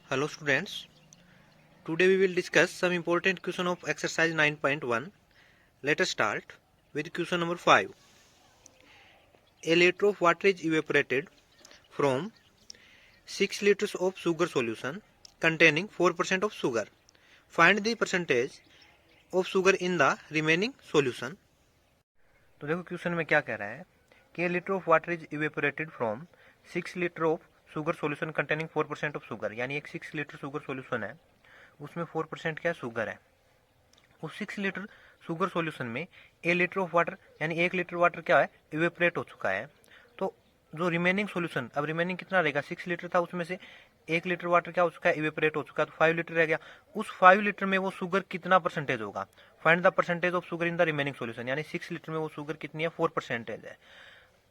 Hello students, today we will discuss some important question of exercise 9.1. Let us start with question number 5. A liter of water is evaporated from 6 liters of sugar solution containing 4% of sugar. Find the percentage of sugar in the remaining solution. तो देखो question में क्या कह रहा है कि a liter of water is evaporated from 6 liter of sugar solution containing 4% of sugar, यानी एक 6 लीटर शुगर सोल्यूशन है, उसमें 4% क्या शुगर है। उस 6 लीटर शुगर सोल्यूशन में ए लीटर ऑफ वाटर यानी 1 लीटर वाटर क्या है, इवेपोरेट हो चुका है। तो जो रिमेनिंग सोल्यूशन, अब रिमेनिंग कितना रहेगा, 6 लीटर था, उसमें से 1 लीटर वाटर क्या हो चुका है, इवेपोरेट हो चुका है, तो 5 लीटर रह गया। उस 5 लीटर में वो शुगर कितना परसेंटेज होगा, find the percentage of sugar in the remaining solution, यानी 6 लीटर में वो शुगर कितनी है, 4% है।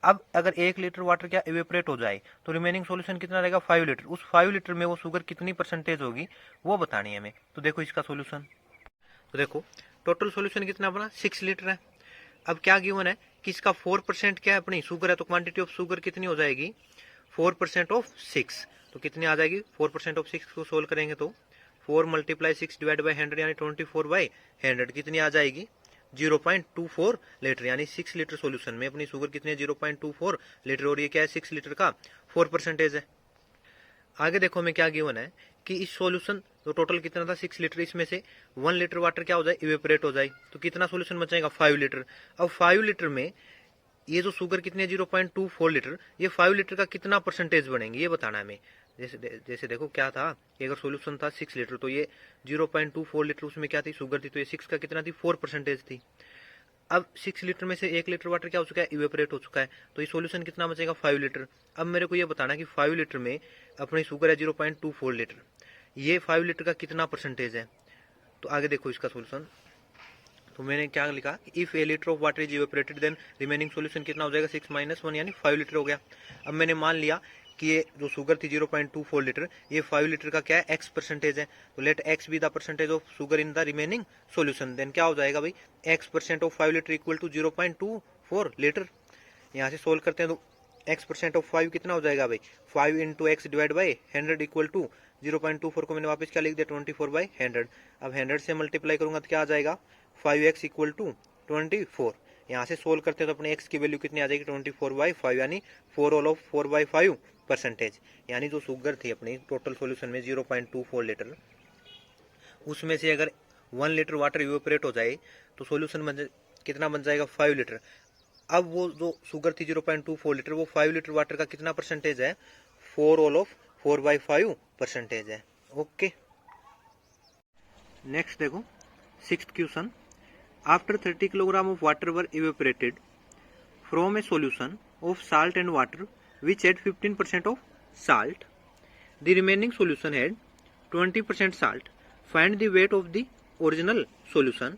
अब अगर 1 लीटर वाटर क्या इवेपोरेट हो जाए तो रिमेनिंग सॉल्यूशन कितना रहेगा, 5 लीटर। उस 5 लीटर में वो शुगर कितनी परसेंटेज होगी वो बतानी है हमें। तो देखो इसका सॉल्यूशन, तो देखो टोटल सॉल्यूशन कितना बना, 6 लीटर है। अब क्या गिवन है कि इसका 4% क्या है, अपनी शुगर है, तो क्वांटिटी ऑफ शुगर कितनी हो जाएगी, 4% ऑफ 6, तो कितनी आ जाएगी, 4% ऑफ 6 को सोल्व करेंगे तो 4 × 6 डिवाइड बाई 100 यानी 24/100 कितनी आ जाएगी, 0.24 लीटर, यानी 6 लीटर सॉल्यूशन में अपनी शुगर कितनी है, 0.24 लीटर, और ये क्या है, 6 लीटर का 4% है। आगे देखो हमें क्या गिवन है कि इस सॉल्यूशन तो टोटल कितना था, 6 लीटर, इसमें से 1 लीटर वाटर क्या हो जाए, इवेपोरेट हो जाए, तो कितना सॉल्यूशन बचेगा, 5 लीटर। अब 5 लीटर में ये जो शुगर कितनी है, 0.24 लीटर, ये 5 लीटर का कितना परसेंटेज बनेंगे ये बताना है हमें। जैसे देखो क्या था कि अगर सॉल्यूशन था 6 लीटर तो ये 0.24 लीटर, उसमें क्या थी, शुगर थी, तो ये 6 का कितना थी, 4% थी। अब 6 लीटर में से 1 लीटर वाटर क्या हो चुका है, इवेपोरेट हो चुका है, तो ये सॉल्यूशन कितना बचेगा, 5 लीटर। अब मेरे को ये बताना कि 5 लीटर में अपनी शुगर है 0.24 लीटर, ये 5 लीटर का कितना परसेंटेज है। तो आगे देखो इसका सॉल्यूशन, तो मैंने क्या लिखा, if a litre of water is evaporated then remaining solution कितना हो जाएगा, 6 - 1 यानी 5 लीटर हो गया। अब मैंने मान लिया कि ये जो शुगर थी 0.24 लीटर, ये 5 लीटर का क्या है, x परसेंटेज है, तो let x be the percentage of sugar in the remaining solution. Then क्या हो जाएगा भाई, x% of 5 litre equal to 0.24 litre. यहाँ से सोल्व करते हैं तो x% ऑफ 5 कितना हो जाएगा भाई, 5 × x divide by 100 equal to 0.24 को मैंने वापस क्या लिख दिया, 24/100। अब 100 से मल्टीप्लाई करूंगा तो क्या आ जाएगा, 5x इक्वल टू 24। यहाँ से सोल्व करते हैं तो अपने x की वैल्यू कितनी आ जाएगी, 24/5, यानी 4/4/5%। यानी जो शुगर थी अपनी टोटल सॉल्यूशन में 0.24 लीटर, उसमें से अगर 1 लीटर वाटर इवेपोरेट हो जाए तो सॉल्यूशन कितना बन जाएगा, 5 लीटर। अब वो जो शुगर थी 0.24 लीटर, वो 5 लीटर वाटर का कितना परसेंटेज है, 4/4/5% है। ओके, नेक्स्ट देखो 6th question, after 30 kilogram of water were evaporated from A solution of salt and water which had 15% of salt, the remaining solution had 20% salt, find the weight of the original solution.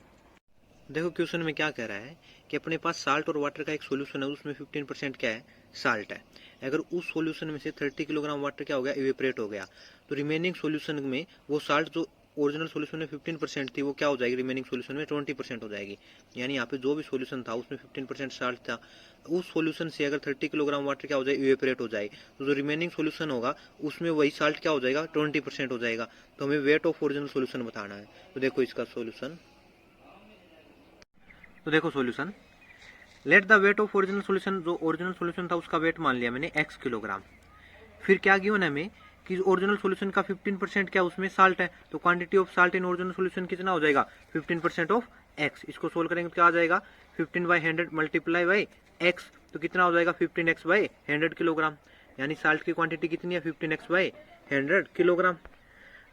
देखो question में क्या कह रहा है कि अपने पास salt और water का एक सॉल्यूशन है, उसमें 15% क्या है, साल्ट है। अगर उस सॉल्यूशन में से 30 किलोग्राम वाटर क्या हो गया, इवेपोरेट हो गया, तो रिमेनिंग सॉल्यूशन में वो साल्ट जो ओरिजिनल सॉल्यूशन में 15% थी वो क्या हो जाएगी, रिमेनिंग सॉल्यूशन में 20% हो जाएगी। यानी यहाँ पे जो भी सॉल्यूशन था उसमें 15% साल्ट था, उस सॉल्यूशन से अगर 30 किलोग्राम वाटर क्या हो जाए, इवेपोरेट हो जाए, तो जो रिमेनिंग सॉल्यूशन होगा उसमें वही साल्ट क्या हो जाएगा, 20% हो जाएगा। तो हमें वेट ऑफ ओरिजिनल सॉल्यूशन बताना है। तो देखो इसका सॉल्यूशन, तो देखो solution, let the weight of original solution, जो ओरिजिनल सॉल्यूशन था उसका वेट मान लिया मैंने x किलोग्राम। फिर क्या गिवन है हमें कि ओरिजिनल सॉल्यूशन का 15% क्या उसमें साल्ट है, तो quantity of salt in original solution कितना हो जाएगा, 15% ऑफ x। इसको सोल्व करेंगे तो क्या आ जाएगा, 15/100 मल्टीप्लाई बाई x, तो कितना हो जाएगा, 15x/100 किलोग्राम, यानी साल्ट की क्वांटिटी कितनी है, 15x/100 किलोग्राम।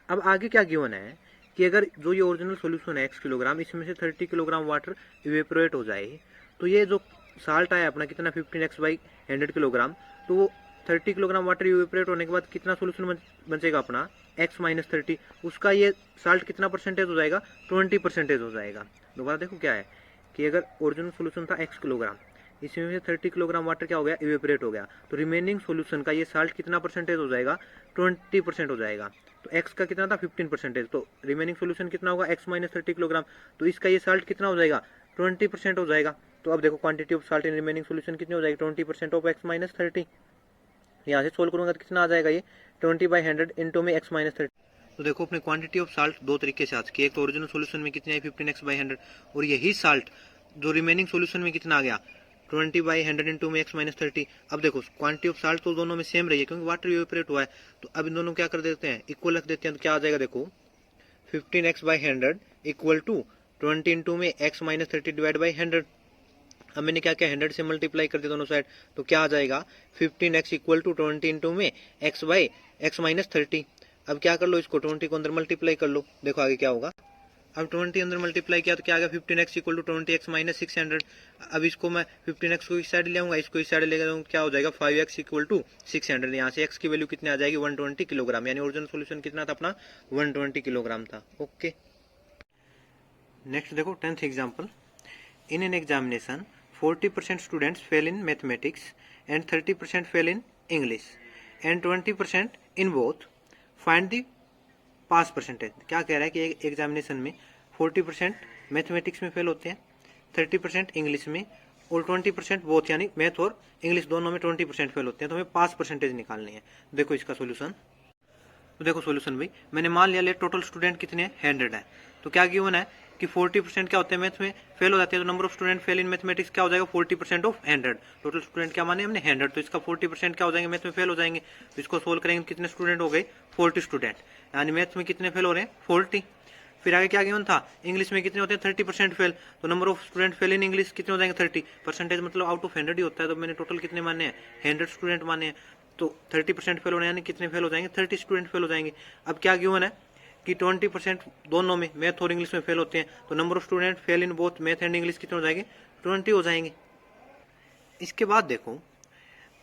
अब आगे क्या गिवन है कि अगर जो ये ओरिजिनल सॉल्यूशन है x किलोग्राम, इसमें से 30 किलोग्राम वाटर इवेपोरेट हो जाए, तो ये जो साल्ट आया अपना कितना, 15x/100 किलोग्राम, तो वो 30 किलोग्राम वाटर इवेपोरेट होने के बाद कितना सॉल्यूशन बचेगा अपना, x - 30, उसका ये साल्ट कितना परसेंटेज हो जाएगा, 20% हो जाएगा। दोबारा देखो क्या है कि अगर ओरिजिनल सॉल्यूशन था x किलोग्राम, इसमें से 30 किलोग्राम वाटर क्या हो गया, इवेपोरेट हो गया, तो रिमेनिंग सॉल्यूशन का ये साल्ट कितना परसेंटेज हो जाएगा, 20% हो जाएगा। तो x का कितना था, 15%, तो रिमेनिंग सॉल्यूशन कितना होगा, x - 30 किलोग्राम, तो इसका ये साल्ट कितना हो जाएगा, 20% हो जाएगा। तो अब देखो quantity of salt in remaining solution कितनी हो जाएगी, 20% ऑफ x - 30। यहाँ से सोल्व करूंगा तो कितना आ जाएगा ये 20/100 इंटू में x माइनस 30। तो देखो अपने क्वांटिटी ऑफ साल्ट दो तरीके से आ चुकी है। एक तो ओरिजिनल सोल्यूशन में कितनी आई 15x/100 और यही साल्ट जो रिमेनिंग सोल्यूशन में कितना आ गया 20/100 इंटू में x माइनस 30। अब देखो क्वांटिटी ऑफ साल्ट तो दोनों में सेम रही है क्योंकि वाटर इवेपोरेट हुआ है, तो अब इन दोनों क्या कर देते हैं इक्वल रख देते हैं। तो क्या आ जाएगा देखो 15x/100 इक्वल टू 20 इंटू में x माइनस 30 डिवाइड बाई 100। अब मैंने क्या किया 100 से मल्टीप्लाई कर दिया दोनों साइड, तो क्या आ जाएगा 15x इक्वल टू 20 इंटू में x बाई x माइनस 30। अब क्या कर लो इसको 20 को अंदर मल्टीप्लाई कर लो, देखो आगे क्या होगा। अब 20 अंदर मल्टीप्लाई किया तो क्या आ गया 15x equal to 20x minus 600। अब इसको मैं 15x को इस साइड ले आऊंगा, इसको इस साइड ले जाऊंगा, क्या हो जाएगा 5x इक्वल टू 600। यहाँ से x की वैल्यू कितनी आ जाएगी 120 किलोग्राम, यानी ओरिजिनल सोल्यूशन कितना था अपना 120 किलोग्राम था। ओके नेक्स्ट देखो 10th example. In an examination 40% students fail in mathematics and 30% fail in English and 20% in both. Find the pass percentage। क्या कह रहा है कि एक एग्जामिनेशन में 40% मैथमेटिक्स में फेल होते हैं, 30% इंग्लिश में और 20% बोथ यानी मैथ और इंग्लिश दोनों में 20% फेल होते हैं। तो हमें पास परसेंटेज निकालनी है। देखो इसका सोल्यूशन, तो देखो सोल्यूशन भाई मैंने मान लिया ले टोटल स्टूडेंट कितने 100 है, तो क्या गिवन है कि 40% क्या होते हैं मैथ में फेल हो जाते हैं, तो number of student fail in mathematics क्या हो जाएगा 40% ऑफ 100। टोटल स्टूडेंट क्या माने हमने 100, तो इसका 40% क्या हो जाएंगे मैथ में फेल हो जाएंगे। तो इसको सोल्व करेंगे कितने स्टूडेंट हो गए 40 स्टूडेंट, यानी मैथ में कितने फेल हो रहे हैं 40। फिर आगे क्या गिवन था इंग्लिश में कितने होते हैं 30% फेल, तो number of student fail in English कितने हो जाएंगे 30 परसेंटेज, मतलब आउट ऑफ 100 ही होता है। तो मैंने टोटल कितने माने हैं 100 स्टूडेंट माने हैं, तो 30% फेल होने यानी कितने फेल हो जाएंगे 30 स्टूडेंट फेल हो जाएंगे। अब क्या गिवन है कि 20% दोनों में मैथ और इंग्लिश में फेल होते हैं, तो number of student fail in both math and English कितने हो जाएंगे 20 हो जाएंगे। इसके बाद देखो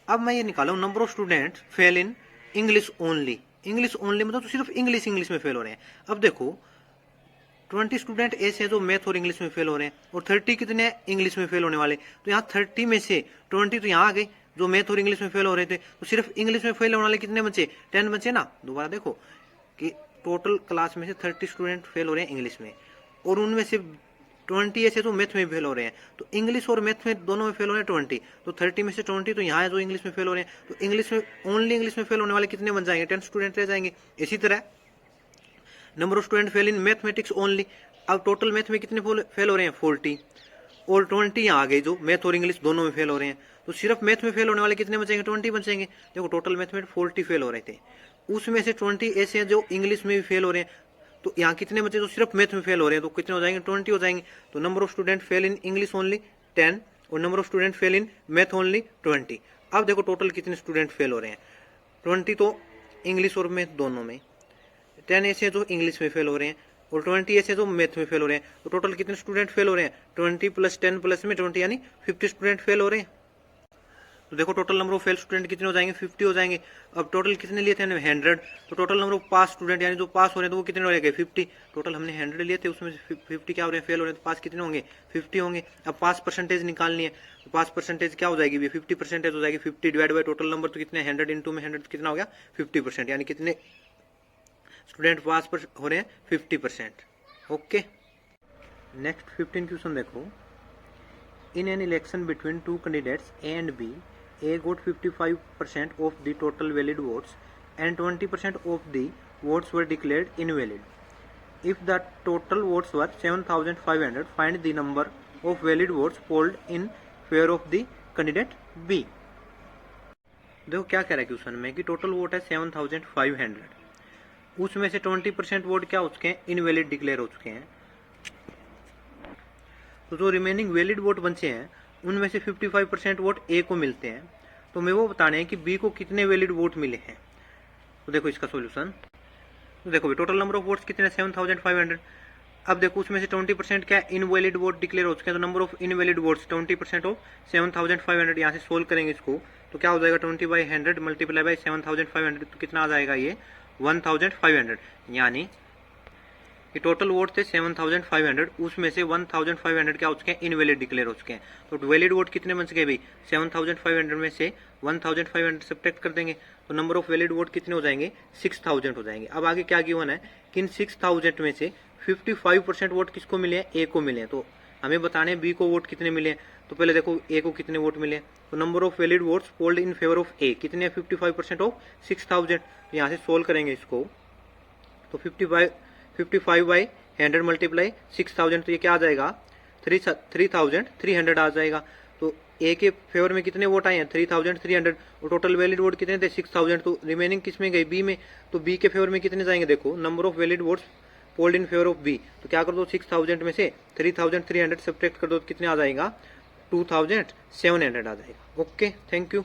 अब मैं ये निकाला number of student fail in English only. English only मतलब तो सिर्फ इंग्लिश में फेल हो रहे हैं। अब देखो 20 स्टूडेंट ऐसे हैं जो मैथ और इंग्लिश में फेल हो रहे हैं और 30 कितने इंग्लिश में फेल होने वाले, तो यहाँ 30 में से 20 तो यहाँ आ गए जो मैथ और इंग्लिश में फेल हो रहे थे, तो सिर्फ इंग्लिश में फेल होने वाले कितने बचे 10 बचे ना। दोबारा देखो कि टोटल क्लास में से 30 स्टूडेंट फेल हो रहे हैं इंग्लिश में और उनमें से 20 ऐसे तो मैथ में फेल हो रहे हैं, तो इंग्लिश और मैथ में दोनों में फेल हो रहे हैं 20, तो 30 में से 20 तो यहाँ है जो इंग्लिश में फेल हो रहे हैं, तो इंग्लिश में ओनली इंग्लिश में फेल होने वाले कितने बन जाएंगे 10 स्टूडेंट रह जाएंगे। इसी तरह number of student fail in mathematics only, अब टोटल मैथ में कितने फेल हो रहे हैं 40 और 20 यहाँ आ गए जो मैथ और इंग्लिश दोनों में फेल हो रहे हैं, तो सिर्फ मैथ में फेल होने वाले कितने बचेंगे 20 बचेंगे। देखो टोटल मैथ में 40 फेल हो रहे थे, उसमें से 20 ऐसे हैं जो इंग्लिश में भी फेल हो रहे हैं, तो यहाँ कितने बचे जो सिर्फ मैथ में फेल हो रहे हैं, तो कितने हो जाएंगे 20 हो जाएंगे। तो number of student fail in English only 10 और number of student fail in math only 20। अब देखो टोटल कितने स्टूडेंट फेल हो रहे हैं 20 तो इंग्लिश और मैथ दोनों में, 10 ऐसे जो इंग्लिश में फेल हो रहे हैं और 20 ऐसे जो मैथ में फेल हो रहे हैं, तो टोटल कितने स्टूडेंट फेल हो रहे हैं 20 प्लस 10 प्लस में 20 यानी 50 स्टूडेंट फेल हो रहे हैं। तो देखो total number of fail student कितने हो जाएंगे 50 हो जाएंगे। अब टोटल कितने लिए थे 100, तो total number of pass student यानी जो पास हो रहे हैं तो वो कितने हो गए 50। टोटल हमने 100 लिए थे उसमें 50 क्या हो रहे हैं फेल हो रहे हैं, तो पास कितने होंगे 50 होंगे। अब पास परसेंटेज निकालनी है, तो पास परसेंटेज क्या हो जाएगी 50% हो जाएगी। 50 डिवाइड बाई टोटल नंबर तो कितने 100 इंटू में 100 कितना हो गया 50%, यानी कितने स्टूडेंट पास पर हो रहे हैं 50%। ओके नेक्स्ट 15 क्वेश्चन देखो। In an election between two candidates A and B, A got 55% of the total valid votes and 20% of the votes were declared invalid. If the total votes were 7,500, find the number of valid votes polled in favor of the candidate B. देखो क्या कह रहा है question में कि total vote है 7,500, उसमें से 20% वोट क्या हो चुके हैं इनवैलिड डिक्लेयर हो चुके हैं, तो जो रिमेनिंग वैलिड वोट बचे हैं उनमें से 55% वोट ए को मिलते हैं, तो मैं वो बताने हैं कि बी को कितने वैलिड वोट मिले हैं। तो देखो इसका सॉल्यूशन, तो देखो टोटल नंबर ऑफ वोट्स कितने 7,500। अब देखो उसमें से 20% क्या इनवैलिड वोट डिक्लेयर हो चुके हैं, तो number of invalid votes 20% of 7,500। यहाँ से सोल्व करेंगे इसको तो क्या हो जाएगा 20/100 मल्टीप्लाई बाई 7,500, तो कितना आ जाएगा ये 1,500, यानी कि टोटल वोट थे 7,500, उसमें से 1,500 क्या हो चुके हैं इनवैलिड डिक्लेयर हो चुके हैं। तो वैलिड वोट कितने बच गए भाई 7,500 में से 1,500 सब्ट्रैक्ट कर देंगे, तो नंबर ऑफ वैलिड वोट कितने हो जाएंगे 6,000 हो जाएंगे। अब आगे क्या गिवन है कि इन 6,000 में से 55% वोट किसको मिले हैं ए को मिले हैं, तो हमें बताने हैं बी को वोट कितने मिले। तो पहले देखो ए को कितने वोट मिले, तो number of valid votes polled in favour of A कितने, 55% ऑफ 6000। तो यहाँ से सोल्व करेंगे इसको, तो 55 बाई 100 मल्टीप्लाई 6000, तो ये क्या आ जाएगा 3300 आ जाएगा। तो ए के फेवर में कितने वोट आए हैं 3300, और टोटल वैलिड वोट कितने थे 6000, तो रिमेनिंग किस में गई बी में। तो बी के फेवर में कितने जाएंगे, देखो number of valid votes polled in favour of B, तो क्या कर दो 6000 में से 3300 सब्ट्रैक्ट कर दो, कितने आ जाएगा 2700 आ जाएगा। Okay, thank you.